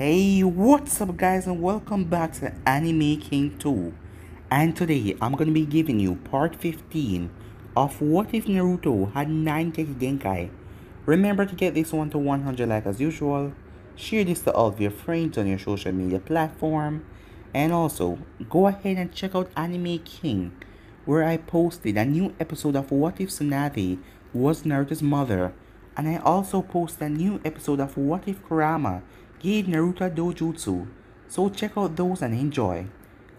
Hey, what's up guys, and welcome back to Anime King 2. And today I'm gonna be giving you part 15 of What If Naruto Had 9 Keki Genkai. Remember to get this one to 100 like as usual, share this to all of your friends on your social media platform, and also go ahead and check out Anime King, where I posted a new episode of What If Tsunade was Naruto's mother, and I also posted a new episode of What If Kurama gave Naruto Dojutsu, so check out those and enjoy.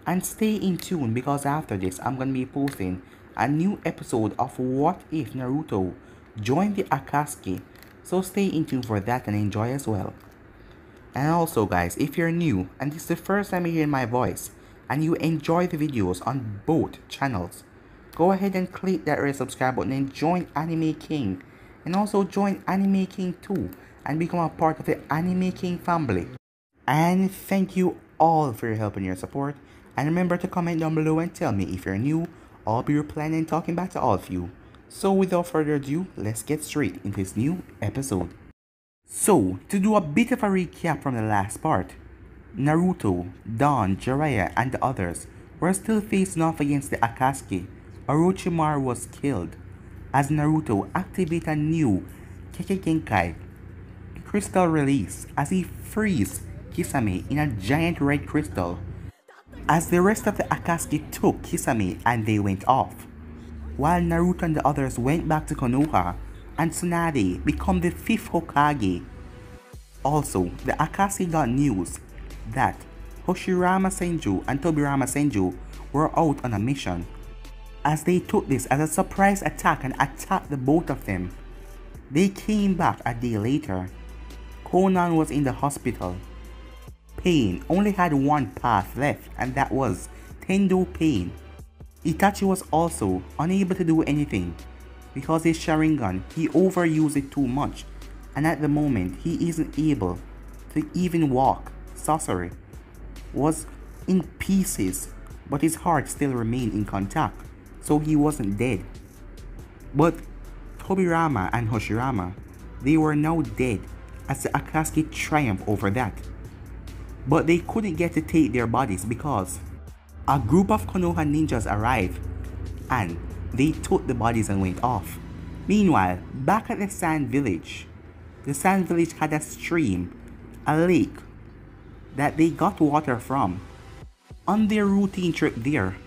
And stay in tune because after this I'm gonna be posting a new episode of What If Naruto joined the Akatsuki, so stay in tune for that and enjoy as well. And also guys, if you're new and this is the first time you're hearing my voice and you enjoy the videos on both channels, go ahead and click that red subscribe button and join Anime King, and also join Anime King 2 and become a part of the Anime King family. And thank you all for your help and your support, and remember to comment down below and tell me if you're new. I'll be replying and talking back to all of you. So without further ado, let's get straight into this new episode. So, to do a bit of a recap from the last part, Naruto, Dawn, Jiraiya, and the others were still facing off against the Akatsuki. Orochimaru was killed as Naruto activated a new Keke Genkai crystal release as he frees Kisame in a giant red crystal. As the rest of the Akatsuki took Kisame and they went off, while Naruto and the others went back to Konoha and Tsunade become the 5th Hokage. Also, the Akatsuki got news that Hoshirama Senju and Tobirama Senju were out on a mission, as they took this as a surprise attack and attacked the both of them. They came back a day later. Konan was in the hospital. Pain only had one path left, and that was Tendo Pain. Itachi was also unable to do anything because his Sharingan, he overused it too much, and at the moment he isn't able to even walk. Sasori was in pieces, but his heart still remained in contact, so he wasn't dead. But Tobirama and Hoshirama, they were now dead as the Akatsuki triumphed over that. But they couldn't get to take their bodies because a group of Konoha ninjas arrived and they took the bodies and went off. Meanwhile, back at the Sand Village had a stream, a lake, that they got water from on their routine trip there,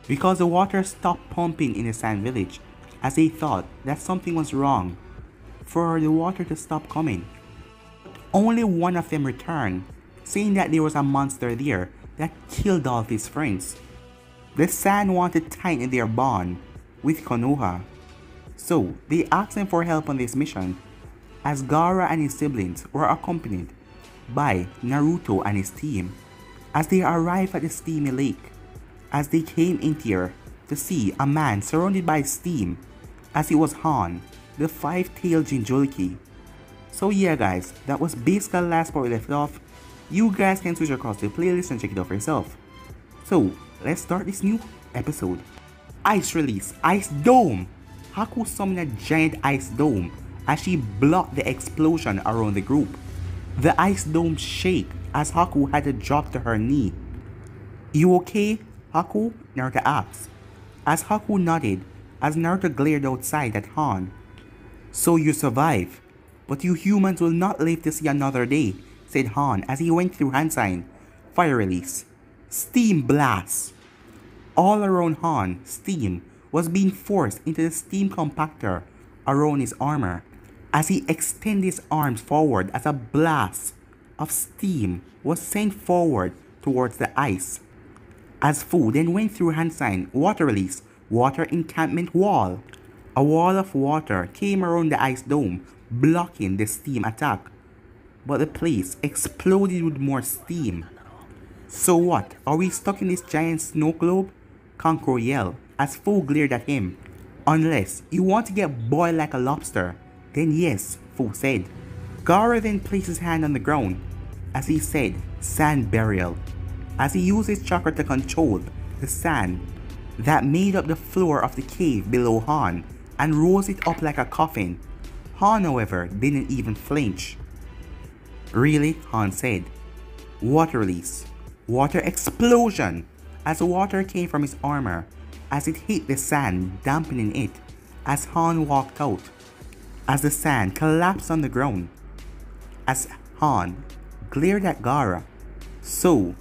because the water stopped pumping in the Sand Village as they thought that something was wrong for the water to stop coming. But only one of them returned, saying that there was a monster there that killed all of his friends. The Sand wanted to tighten their bond with Konoha, so they asked him for help on this mission, as Gaara and his siblings were accompanied by Naruto and his team. As they arrived at the steamy lake, as they came in here to see a man surrounded by steam, as it was Han, the 5-tailed Jinchuriki. So yeah guys, that was basically the last part we left off. You guys can switch across the playlist and check it out for yourself. So let's start this new episode. Ice release, Ice Dome. Haku summoned a giant ice dome as she blocked the explosion around the group. The ice dome shake as Haku had to drop to her knee. "You okay, Haku?" Naruto asked. As Haku nodded, as Naruto glared outside at Han. "So you survive, but you humans will not live to see another day," said Han as he went through hand sign. Fire release, Steam Blast. All around Han, steam was being forced into the steam compactor around his armor as he extended his arms forward as a blast of steam was sent forward towards the ice. As Fu then went through hand sign, water release, water encampment wall. A wall of water came around the ice dome, blocking the steam attack, but the place exploded with more steam. "So what, are we stuck in this giant snow globe?" Kankuro yelled as Fu glared at him. "Unless you want to get boiled like a lobster, then yes," Fu said. Gaara then placed his hand on the ground as he said, "Sand burial," as he used his chakra to control the sand that made up the floor of the cave below Han and rose it up like a coffin. Han, however, didn't even flinch. "Really?" Han said. Water release. Water explosion as water came from his armor as it hit the sand, dampening it as Han walked out. As the sand collapsed on the ground. As Han glared at Gaara. So,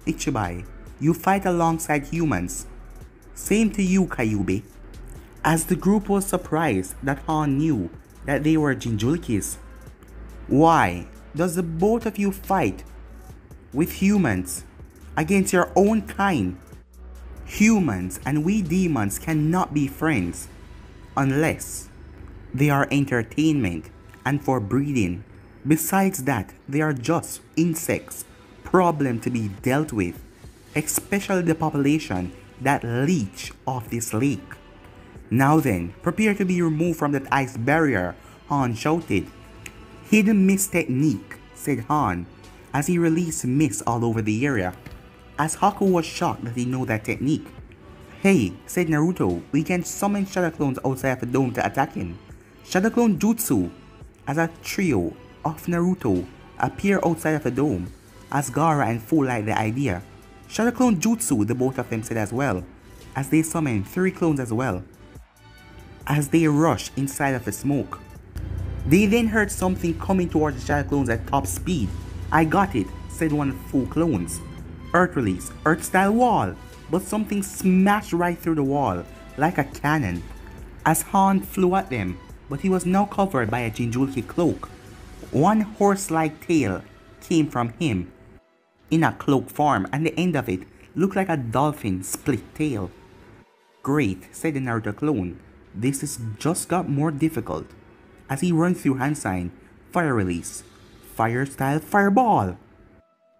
Ichibai, you fight alongside humans. Same to you, Kyuubi. As the group was surprised that Han knew that they were Jinchurikis. Why does the both of you fight with humans against your own kind? Humans and we demons cannot be friends unless they are entertainment and for breeding. Besides that, they are just insects, problem to be dealt with, especially the population that leech off this lake. Now then, prepare to be removed from that ice barrier, Han shouted. Hidden mist technique, said Han, as he released mist all over the area, as Haku was shocked that he knew that technique. Hey, said Naruto, we can summon Shadow Clones outside of the dome to attack him. Shadow Clone Jutsu, as a trio of Naruto appear outside of the dome, as Gaara and Fu liked the idea. Shadow Clone Jutsu, the both of them said as well, as they summoned 3 clones as well, as they rushed inside of the smoke. They then heard something coming towards the Shadow Clones at top speed. I got it, said one of Fu clones. Earth release, Earth style wall, but something smashed right through the wall, like a cannon, as Han flew at them, but he was now covered by a Jinchuriki cloak. One horse-like tail came from him in a cloak form, and the end of it looked like a dolphin split tail. Great, said the Naruto clone. This has just got more difficult. As he runs through hand sign, fire release, fire style fireball.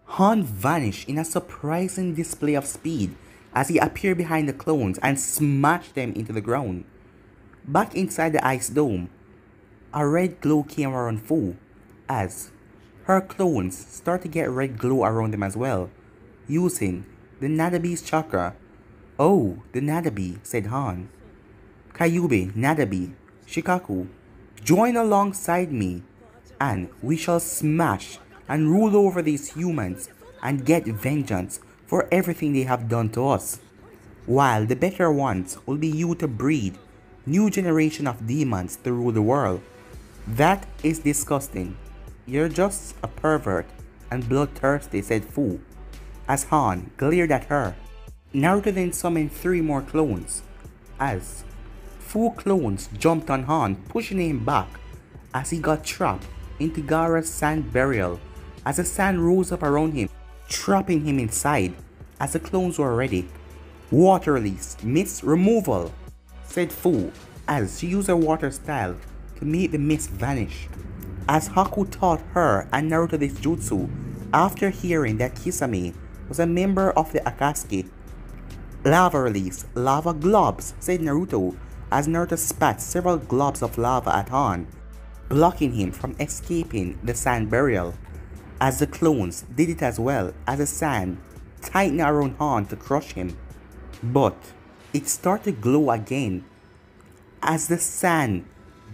Han vanished in a surprising display of speed as he appeared behind the clones and smashed them into the ground. Back inside the ice dome, a red glow came around Fu as her clones start to get red glow around them as well, using the Nadabe's chakra. Oh, the Nadabe, said Han. Kyuubi, Nadabe, Shikaku, join alongside me, and we shall smash and rule over these humans and get vengeance for everything they have done to us. While the better ones will be you to breed new generation of demons to rule the world. That is disgusting. You're just a pervert and bloodthirsty, said Fu, as Han glared at her. Naruto then summoned 3 more clones, as Fu clones jumped on Han, pushing him back as he got trapped into Gaara's sand burial, as the sand rose up around him, trapping him inside as the clones were ready. Water release, mist removal, said Fu, as she used her water style to make the mist vanish. As Haku taught her and Naruto this jutsu after hearing that Kisame was a member of the Akatsuki. Lava release, lava globs, said Naruto, as Naruto spat several globs of lava at Han, blocking him from escaping the sand burial, as the clones did it as well as the sand tightened around Han to crush him. But it started to glow again as the sand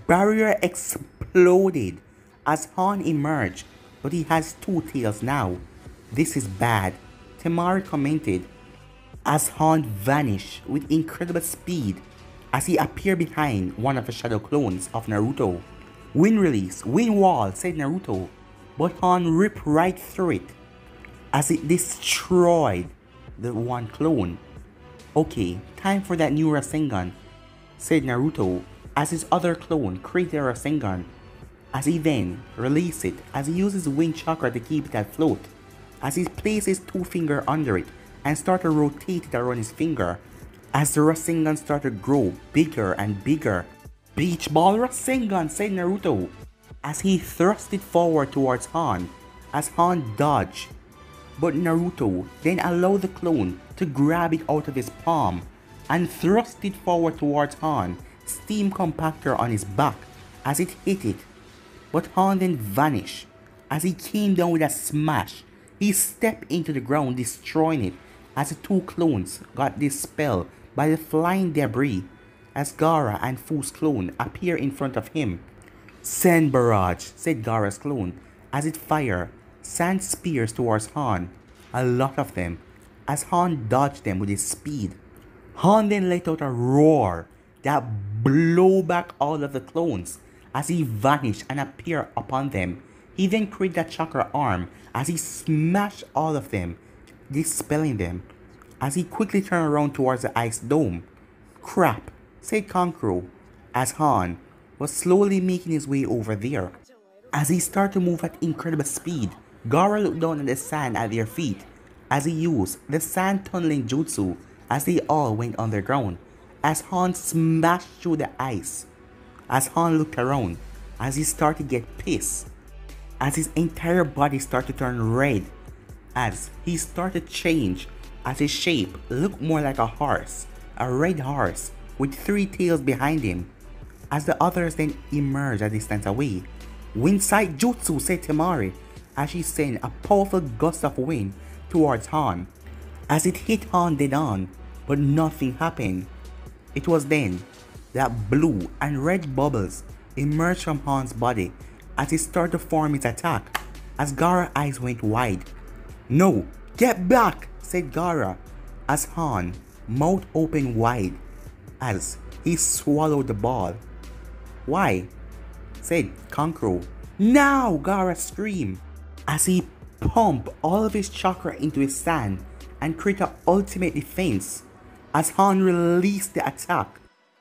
barrier exploded as Han emerged, but he has 2 tails now. This is bad, Temari commented, as Han vanished with incredible speed as he appeared behind one of the shadow clones of Naruto. Wind release, wind wall, said Naruto, but Han ripped right through it as it destroyed the one clone. Okay, time for that new Rasengan, said Naruto, as his other clone created a Rasengan, as he then released it as he uses wind chakra to keep it afloat, as he placed his 2 fingers under it and started to rotate it around his finger, as the Rasengan started to grow bigger and bigger. Beach ball Rasengan, said Naruto, as he thrust it forward towards Han, as Han dodged. But Naruto then allowed the clone to grab it out of his palm and thrust it forward towards Han, steam compactor on his back as it hit it. But Han then vanished as he came down with a smash. He stepped into the ground, destroying it, as the 2 clones got dispelled by the flying debris as Gaara and Fu's clone appear in front of him. Sand barrage, said Gaara's clone, as it fired sand spears towards Han, a lot of them, as Han dodged them with his speed. Han then let out a roar that blew back all of the clones as he vanished and appeared upon them. He then created a chakra arm as he smashed all of them, dispelling them, as he quickly turned around towards the ice dome. Crap, said Kankuro, as Han was slowly making his way over there. As he started to move at incredible speed, Gaara looked down at the sand at their feet as he used the sand tunneling jutsu as they all went underground, as Han smashed through the ice. As Han looked around, as he started to get pissed, as his entire body started to turn red, as he started to change, as his shape looked more like a horse, a red horse with 3 tails behind him. As the others then emerged a distance away, Windside Jutsu, said Temari, as she sent a powerful gust of wind towards Han, as it hit Han dead on, but nothing happened. It was then that blue and red bubbles emerged from Han's body as he started to form his attack, as Gaara's eyes went wide. "No, get back," said Gaara, as Han, mouth open wide, as he swallowed the ball. "Why?" said Kankuro. "Now!" Gaara screamed, as he pumped all of his chakra into his sand and created ultimate defense, as Han released the attack,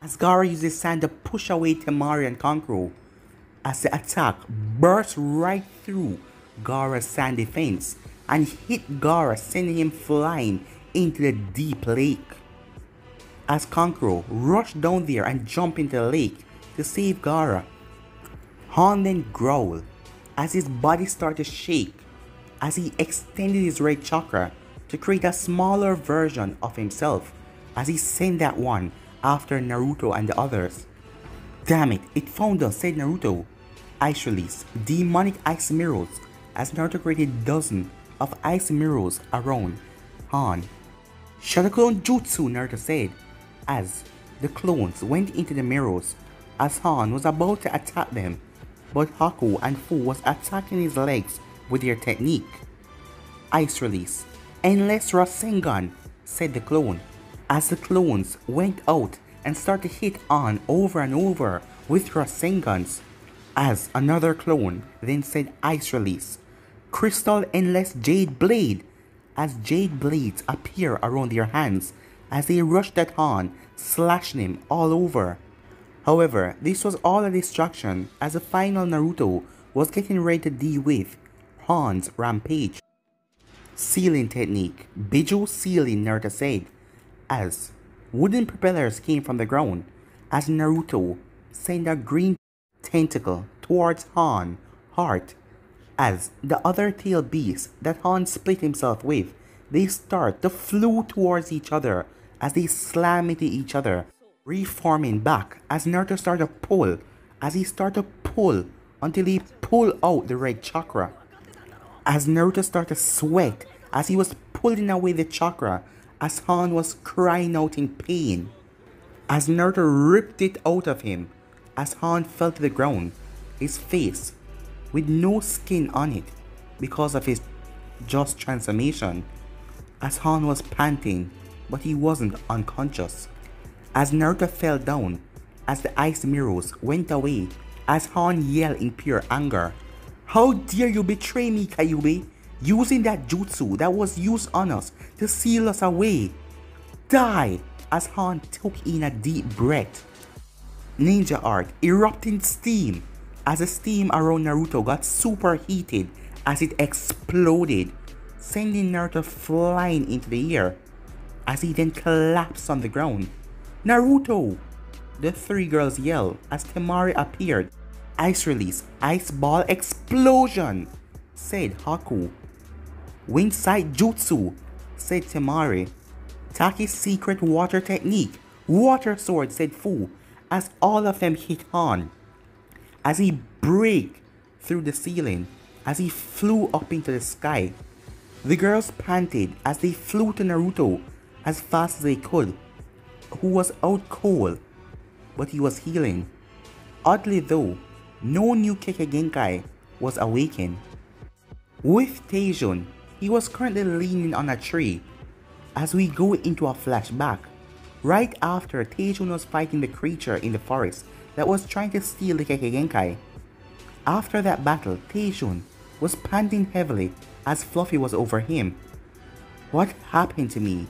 as Gaara used his sand to push away Temari and Kankuro, as the attack burst right through Gaara's sand defense and hit Gaara, sending him flying into the deep lake. As Kankuro rushed down there and jumped into the lake to save Gaara, Han then growled as his body started to shake, as he extended his red chakra to create a smaller version of himself, as he sent that one after Naruto and the others. "Damn it, it found us," said Naruto. Ice release, demonic ice mirrors, as Naruto created dozens of ice mirrors around Han. "Shadow clone jutsu," Naruto said, as the clones went into the mirrors, as Han was about to attack them, but Haku and Fu was attacking his legs with their technique. "Ice release, endless Rasengan," said the clone, as the clones went out and started to hit on over and over with Rasengans, as another clone then said ice release, crystal endless jade blade, as jade blades appear around their hands as they rushed at Han, slashing him all over. However, this was all a distraction, as the final Naruto was getting ready to deal with Han's rampage. "Sealing technique, Biju sealing," Naruto said, as wooden propellers came from the ground, as Naruto sent a green tentacle towards Han's heart, as the other tail beasts that Han split himself with, they start to flew towards each other as they slam into each other, reforming back, as Naruto started to pull, as he started to pull until he pulled out the red chakra. As Naruto started to sweat as he was pulling away the chakra, as Han was crying out in pain, as Naruto ripped it out of him, as Han fell to the ground, his face with no skin on it because of his just transformation, as Han was panting, but he wasn't unconscious. As Naruto fell down, as the ice mirrors went away, as Han yelled in pure anger, "How dare you betray me, Kyuubi, using that jutsu that was used on us to seal us away. Die!" As Han took in a deep breath. Ninja art, erupting steam, as the steam around Naruto got superheated as it exploded, sending Naruto flying into the air, as he then collapsed on the ground. "Naruto!" the 3 girls yelled as Temari appeared. "Ice release, ice ball explosion," said Haku. "Windside jutsu," said Temari. "Taki's secret water technique, water sword," said Fu, as all of them hit Han, as he break through the ceiling, as he flew up into the sky. The girls panted as they flew to Naruto as fast as they could, who was out cold, but he was healing. Oddly though, no new Kekkei Genkai was awakened. With Taejun, he was currently leaning on a tree. As we go into a flashback, right after Taejun was fighting the creature in the forest that was trying to steal the Kekkei Genkai. After that battle, Taejun was panting heavily as Fluffy was over him. "What happened to me?"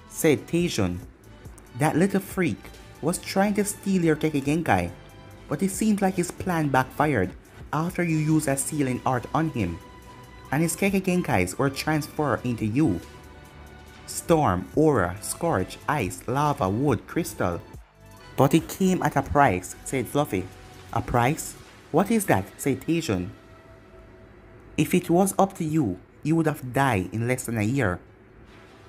said Taejun. "That little freak was trying to steal your Kekkei Genkai, but it seems like his plan backfired after you used a sealing art on him, and his Kekkei Genkais were transferred into you. Storm, Aura, Scorch, Ice, Lava, Wood, Crystal. But it came at a price," said Fluffy. "A price? What is that?" said Taejun. "If it was up to you, you would have died in less than a year.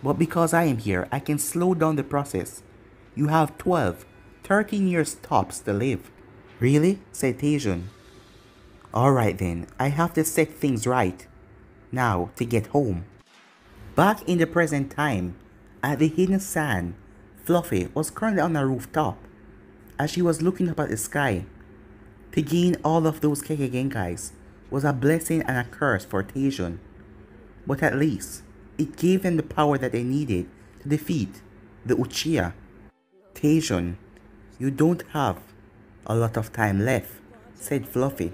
But because I am here, I can slow down the process. You have 12, 13 years tops to live." "Really?" said Taejun. "Alright then, I have to set things right. Now, to get home." Back in the present time, at the hidden sand, Fluffy was currently on a rooftop. As she was looking up at the sky, to gain all of those Kekkei Genkais was a blessing and a curse for Taejun. But at least, it gave them the power that they needed to defeat the Uchiha. "Taejun, you don't have a lot of time left," said Fluffy,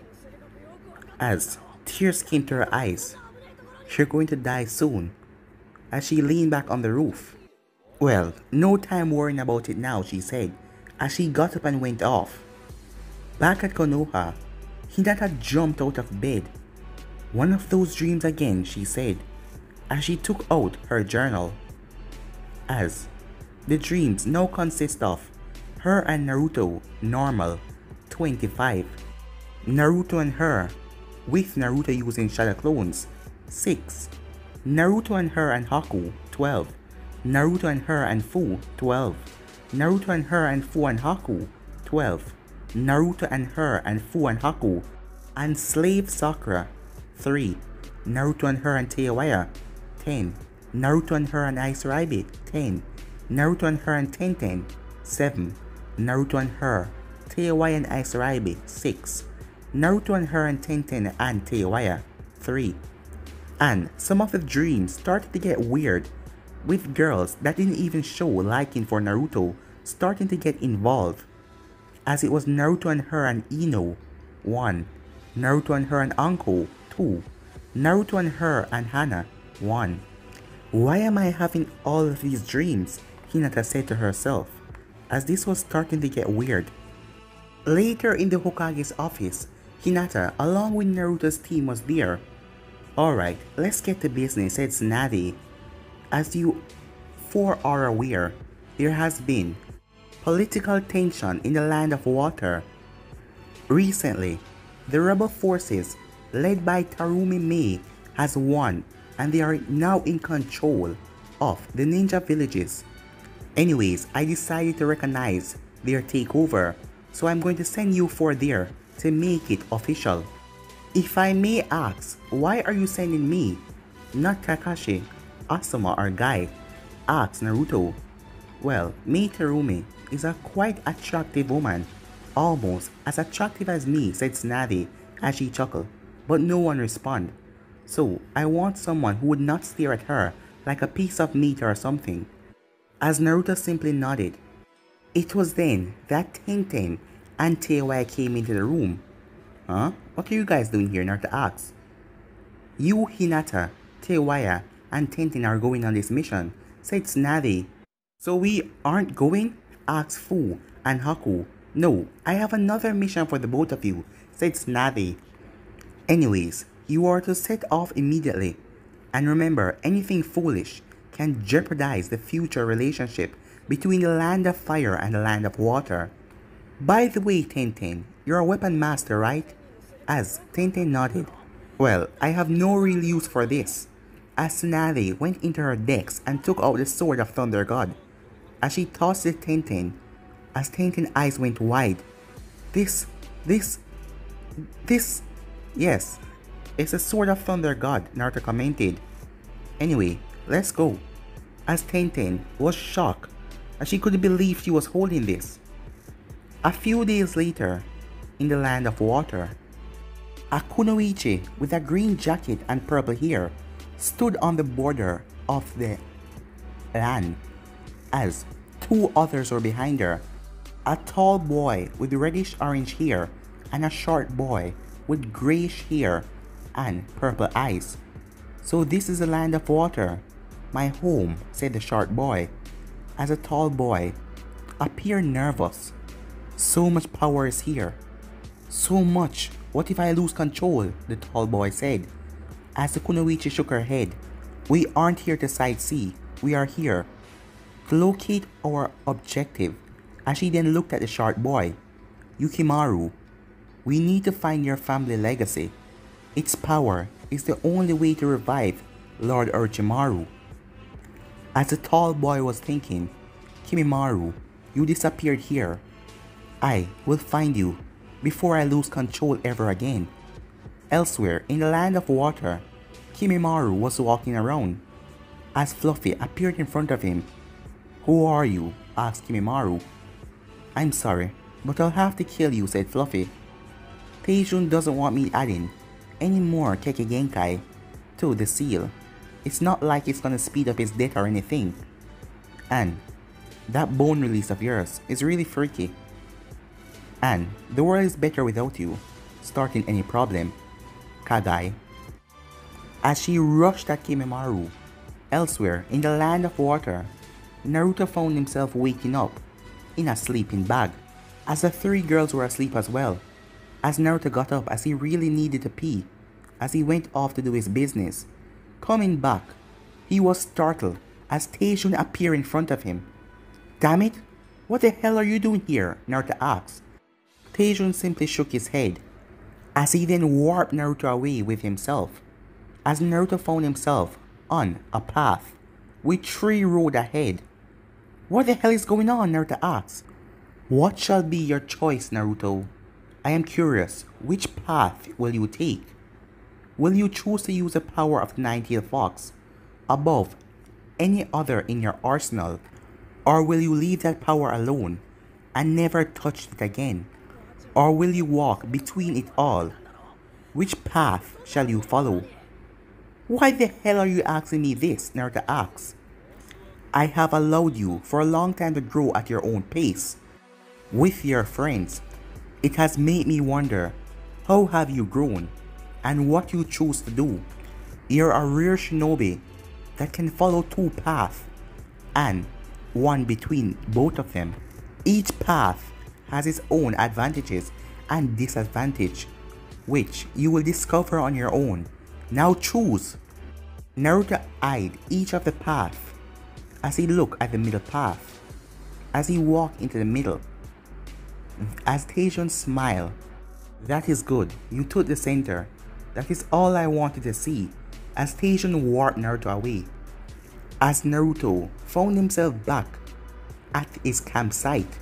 as tears came to her eyes. "You're going to die soon," as she leaned back on the roof. "Well, no time worrying about it now," she said, as she got up and went off. Back at Konoha, Hinata jumped out of bed. "One of those dreams again," she said, as she took out her journal. As the dreams now consist of her and Naruto, normal, 25. Naruto and her, with Naruto using shadow clones, 6. Naruto and her and Haku, 12. Naruto and her and Fu, 12. Naruto and her and Fu and Haku, 12. Naruto and her and Fu and Haku, and Slave Sakura, 3. Naruto and her and Teiwaya, 10. Naruto and her and Aisuraibe, 10. Naruto and her and Tenten, 7. Naruto and her, Teiwaya and Aisuraibe, 6. Naruto and her and Tenten and Teiwaya, 3. And some of the dreams started to get weird, with girls that didn't even show liking for Naruto starting to get involved, as it was Naruto and her and Ino, 1. Naruto and her and Anko, 2. Naruto and her and Hana, 1. "Why am I having all of these dreams?" Hinata said to herself, as this was starting to get weird. Later in the Hokage's office, Hinata along with Naruto's team was there. "Alright, let's get to business," said Tsunade. "As you 4 are aware, there has been political tension in the Land of Water. Recently, the rebel forces led by Tarumi Mei has won, and they are now in control of the ninja villages. Anyways, I decided to recognize their takeover, so I'm going to send you 4 there to make it official. If I may ask, why are you sending me, not Kakashi, Asuma or Guy?" asked Naruto. "Well, Mei Tarumi is a quite attractive woman, almost as attractive as me," said Tsunade as she chuckled, but no one responded. "So I want someone who would not stare at her like a piece of meat or something." As Naruto simply nodded. It was then that Tenten and Teiwaya came into the room. "Huh? What are you guys doing here?" Naruto asked. "You, Hinata, Teiwaya, and Tenten are going on this mission," said Tsunade. "So we aren't going?" asked Fu and Haku. "No, I have another mission for the both of you," said Tsunade. "Anyways, you are to set off immediately. And remember, anything foolish can jeopardize the future relationship between the Land of Fire and the Land of Water. By the way, Tenten, you're a weapon master, right?" As Tenten nodded. "Well, I have no real use for this." As Tsunade went into her decks and took out the Sword of Thunder God. As she tossed it to Tenten, as Tenten's eyes went wide. This, yes, it's the Sword of Thunder God," Naruto commented. "Anyway, let's go." As Tenten was shocked, as she couldn't believe she was holding this. A few days later, in the Land of Water. A kunoichi with a green jacket and purple hair stood on the border of the land as two others were behind her. A tall boy with reddish orange hair and a short boy with grayish hair and purple eyes. So this is the land of water, my home, said the short boy, as a tall boy appeared nervous. So much power is here. So much. What if I lose control? The tall boy said. As the kunoichi shook her head. We aren't here to sightsee. We are here to locate our objective. As she then looked at the short boy. Yukimaru, we need to find your family legacy. Its power is the only way to revive Lord Orochimaru. As the tall boy was thinking, Kimimaro, you disappeared here. I will find you before I lose control ever again. Elsewhere, in the land of water, Kimimaro was walking around. As Fluffy appeared in front of him. Who are you? Asked Kimimaro. I'm sorry, but I'll have to kill you, said Fluffy. Taejun doesn't want me adding any more Kekkei Genkai to the seal. It's not like it's gonna speed up his death or anything. And that bone release of yours is really freaky. And the world is better without you starting any problem, Kagai. As she rushed at Kimimaro, elsewhere in the land of water, Naruto found himself waking up in a sleeping bag, as the three girls were asleep as well. As Naruto got up as he really needed to pee, as he went off to do his business. Coming back, he was startled as Taejun appeared in front of him. Damn it, what the hell are you doing here? Naruto asked. Taejun simply shook his head, as he then warped Naruto away with himself. As Naruto found himself on a path with three roads ahead. What the hell is going on? Naruto asked. What shall be your choice, Naruto? I am curious, which path will you take? Will you choose to use the power of the Nine-Tailed Fox above any other in your arsenal? Or will you leave that power alone and never touch it again? Or will you walk between it all? Which path shall you follow? Why the hell are you asking me this? Naruto asks. I have allowed you for a long time to grow at your own pace with your friends. It has made me wonder, how have you grown and what you choose to do? You're a rare shinobi that can follow two paths and one between both of them. Each path has its own advantages and disadvantages, which you will discover on your own. Now choose. Naruto eyed each of the paths as he looked at the middle path, as he walked into the middle. As Taejun smiled, that is good, you took the center. That is all I wanted to see, as Taejun warped Naruto away. As Naruto found himself back at his campsite.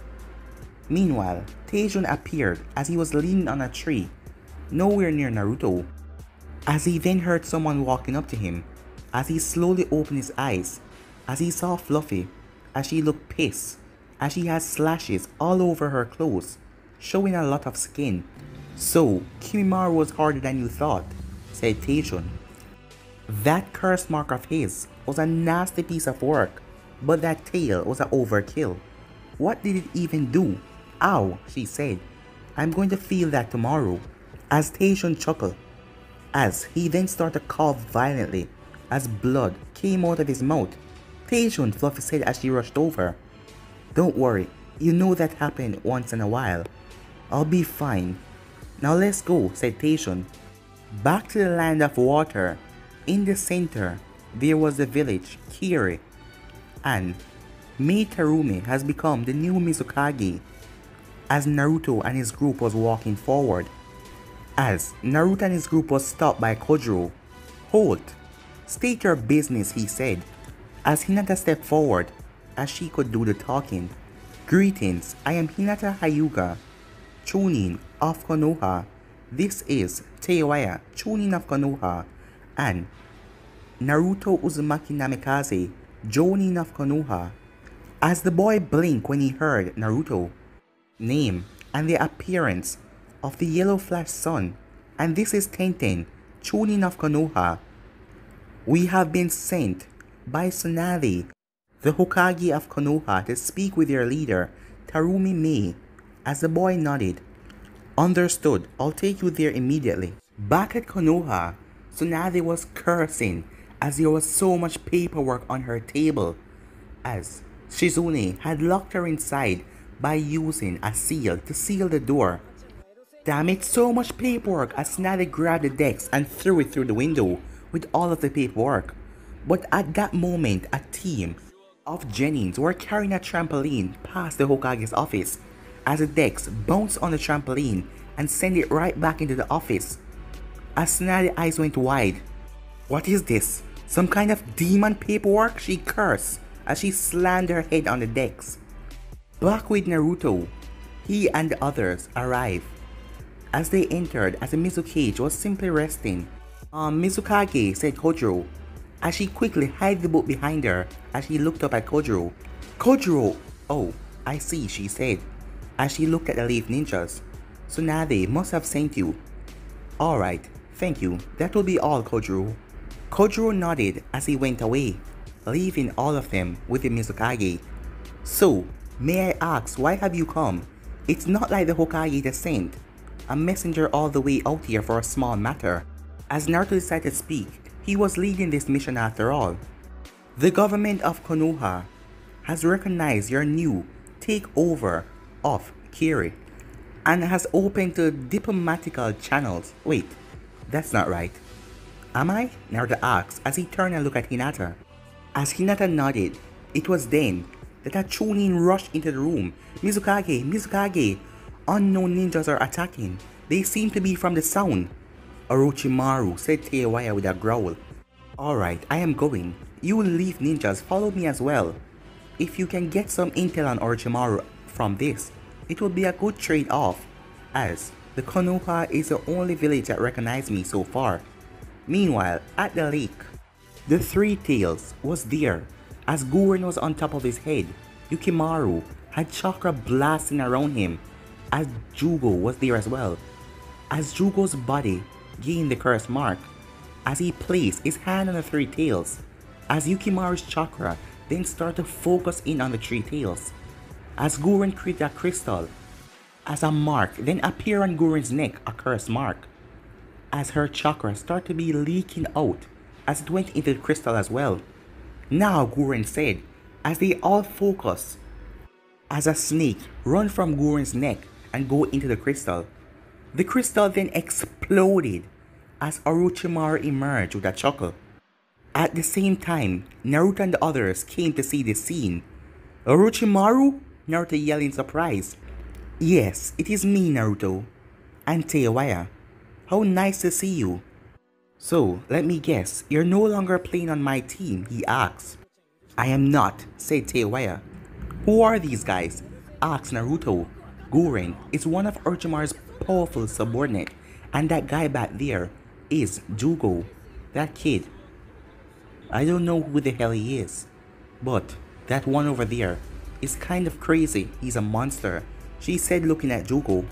Meanwhile, Taejun appeared as he was leaning on a tree, nowhere near Naruto. As he then heard someone walking up to him, as he slowly opened his eyes, as he saw Fluffy, as she looked pissed, as she had slashes all over her clothes, showing a lot of skin. So, Kimimaro was harder than you thought, said Taejun. That curse mark of his was a nasty piece of work, but that tail was an overkill. What did it even do? Ow, she said. I'm going to feel that tomorrow. As Taejun chuckled, as he then started to cough violently, as blood came out of his mouth. Taejun, Fluffy said as she rushed over. Don't worry, you know that happened once in a while. I'll be fine. Now let's go, said Taejun. Back to the land of water. In the center, there was the village, Kiri, and Mei Tarumi has become the new Mizukage. As Naruto and his group was walking forward. As Naruto and his group was stopped by Kojiro. Halt! State your business, he said, as Hinata stepped forward, as she could do the talking. Greetings, I am Hinata Hyuga, Chunin of Konoha. This is Teiwaya, Chunin of Konoha, and Naruto Uzumaki Namikaze, Jonin of Konoha. As the boy blinked when he heard Naruto, name, and the appearance of the yellow flash sun, Kojiro And this is Tenten, Chunin of Konoha. We have been sent by Tsunade, the Hokage of Konoha, to speak with your leader, Tarumi Mei. As the boy nodded, understood, I'll take you there immediately. Back at Konoha, Tsunade was cursing as there was so much paperwork on her table, as Shizune had locked her inside by using a seal to seal the door. Damn it, so much paperwork as Tsunade grabbed the desk and threw it through the window with all of the paperwork. But at that moment, a team of Genins were carrying a trampoline past the Hokage's office as the desk bounced on the trampoline and sent it right back into the office. As Tsunade's eyes went wide. What is this? Some kind of demon paperwork? She cursed as she slammed her head on the desk. Back with Naruto, he and the others arrived. As they entered, as the Mizukage was simply resting, Mizukage, said Kojiro, as she quickly hid the book behind her as she looked up at Kojiro. Kojiro! Oh, I see, she said, as she looked at the Leaf Ninjas. Tsunade must have sent you. Alright, thank you, that will be all, Kojiro. Kojiro nodded as he went away, leaving all of them with the Mizukage. So, may I ask, why have you come? It's not like the Hokage that sent a messenger all the way out here for a small matter. As Naruto decided to speak, he was leading this mission after all. The government of Konoha has recognized your new takeover of Kiri and has opened to diplomatical channels. Wait, that's not right. Am I? Naruto asked as he turned and looked at Hinata. As Hinata nodded, it was then that a Chunin rushed into the room. Mizukage! Mizukage! Unknown ninjas are attacking. They seem to be from the sound. Orochimaru, said Teiwaya with a growl. Alright, I am going. You Leaf Ninjas follow me as well. If you can get some intel on Orochimaru from this, it will be a good trade-off, as the Konoha is the only village that recognized me so far. Meanwhile, at the lake, the Three Tails was there. As Gurren was on top of his head, Yukimaru had chakra blasting around him, as Jugo was there as well. As Jugo's body gained the curse mark, as he placed his hand on the Three Tails, as Yukimaru's chakra then started to focus in on the Three Tails, as Gurren created a crystal, as a mark then appeared on Gurren's neck, a curse mark, as her chakra started to be leaking out as it went into the crystal as well. Now, Gurren said, as they all focused, as a snake run from Gurren's neck and go into the crystal. The crystal then exploded as Orochimaru emerged with a chuckle. At the same time, Naruto and the others came to see the scene. Orochimaru? Naruto yelled in surprise. Yes, it is me, Naruto. And Teiwaya. How nice to see you. So, let me guess, you're no longer playing on my team, he asked. I am not, said Teiwaya. Who are these guys? Asked Naruto. Gurren is one of Orochimaru's powerful subordinate, and that guy back there is Jugo, that kid. I don't know who the hell he is, but that one over there is kind of crazy. He's a monster, she said looking at Jugo.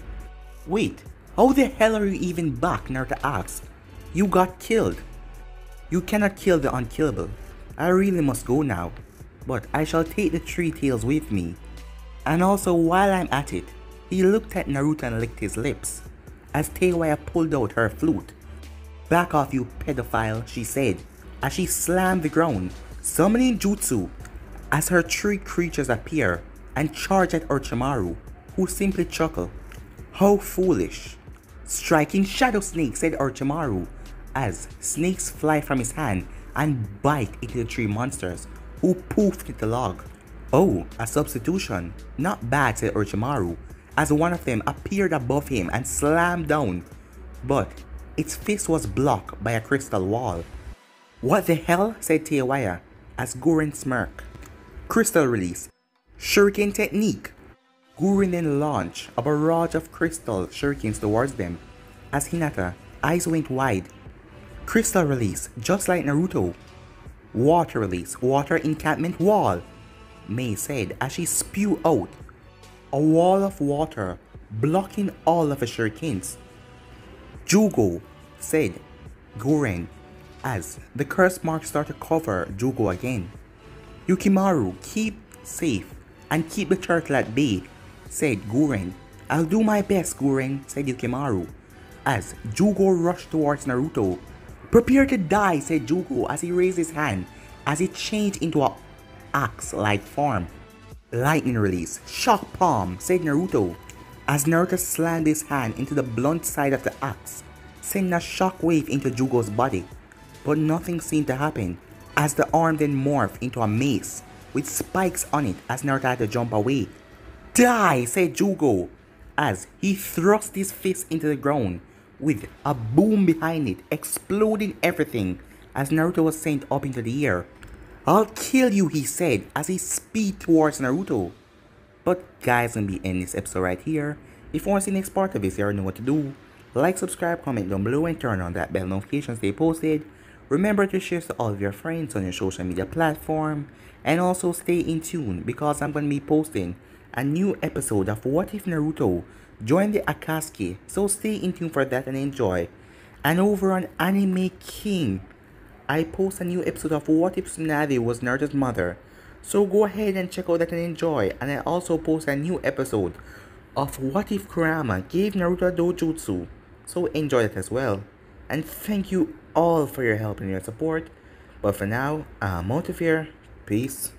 Wait, how the hell are you even back? Naruto asked. You got killed. You cannot kill the unkillable. I really must go now, but I shall take the Three Tails with me. And also while I'm at it, he looked at Naruto and licked his lips, as Teiwaya pulled out her flute. Back off, you pedophile, she said, as she slammed the ground, summoning Jutsu, as her three creatures appear and charge at Orochimaru, who simply chuckled. How foolish. Striking Shadow Snake, said Orochimaru, as snakes fly from his hand and bite into the three monsters, who poofed at the log. Oh, a substitution. Not bad, said Orochimaru, as one of them appeared above him and slammed down, but its fist was blocked by a crystal wall. What the hell? Said Teiwaya, as Gurren smirked. Crystal release. Shuriken technique. Gurren then launched a barrage of crystal shurikens towards them, as Hinata eyes went wide. Crystal release, just like Naruto. Water release, water encampment wall, Mei said as she spewed out a wall of water blocking all of the shurikens. Jugo, said Guren, as the curse marks start to cover Jugo again. Yukimaru, keep safe and keep the turtle at bay, said Guren. I'll do my best, Guren, said Yukimaru, as Jugo rushed towards Naruto. Prepare to die, said Jugo as he raised his hand as it changed into a axe-like form. Lightning release, shock palm, said Naruto, as Naruto slammed his hand into the blunt side of the axe, sending a shockwave into Jugo's body. But nothing seemed to happen, as the arm then morphed into a mace with spikes on it as Naruto had to jump away. Die, said Jugo, as he thrust his fist into the ground with a boom behind it, exploding everything as Naruto was sent up into the air. I'll kill you, he said as he speed towards Naruto. But guys, I'm gonna be ending this episode right here. If you want to see the next part of this, you already know what to do. Like, subscribe, comment down below, and turn on that bell notification to stay posted. Remember to share to all of your friends on your social media platform. And also stay in tune because I'm going to be posting a new episode of What If Naruto joined the Akatsuki. So stay in tune for that and enjoy. And over on Anime King, I post a new episode of What If Tsunade was Naruto's mother. So go ahead and check out that and enjoy. And I also post a new episode of What If Kurama gave Naruto a dojutsu. So enjoy that as well. And thank you all for your help and your support. But for now, I'm out of here. Peace.